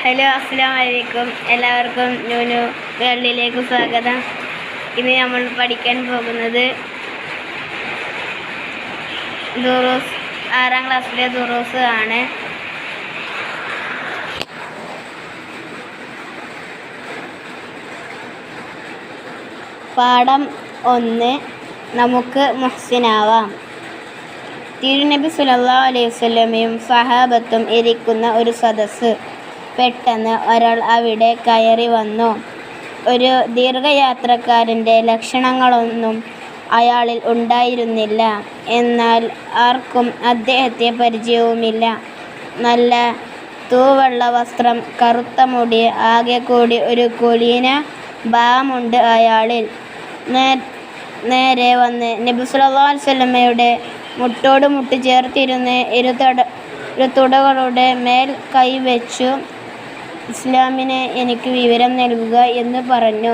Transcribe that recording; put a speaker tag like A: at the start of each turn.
A: Hello, അസ്സലാമു അലൈക്കും. എല്ലാവർക്കും ന്യൂനു വേൾഡിലേക്ക് സ്വാഗതം. ഇന്ന് നമ്മൾ പഠിക്കാൻ പോകുന്നത് ദുറൂസ് 6ാം ക്ലാസ്സിലെ ദുറൂസ് ആണ്. പാഠം 1. നമുക്ക് മുഹ്സിനാവാം. തിരുനബി സല്ലല്ലാഹു അലൈഹി വസല്ലമയും സഹാബത്തും ഇരിക്കുന്ന ഒരു സദസ്സ്. പെട്ടെന്ന് ഒരാൾ അവിടെ കയറി വന്നു. ഒരു ദീർഘയാത്രക്കാരൻ്റെ ലക്ഷണങ്ങളൊന്നും അയാളിൽ ഉണ്ടായിരുന്നില്ല. എന്നാൽ ആർക്കും അദ്ദേഹത്തെ പരിചയവുമില്ല. നല്ല തൂവെള്ള വസ്ത്രം, കറുത്ത മുടി, ആകെ കൂടി ഒരു കുലീന ഭാവമുണ്ട് അയാളിൽ. നേരെ വന്ന് നബി സല്ലല്ലാഹു അലൈഹി വസല്ലമയുടെ മുട്ടോട് മുട്ട് ചേർത്തിരുന്ന് ഇരു തുടകളുടെ മേൽ കൈവച്ചു, ഇസ്ലാമിനെ എനിക്ക് വിവരം നൽകുക എന്ന് പറഞ്ഞു.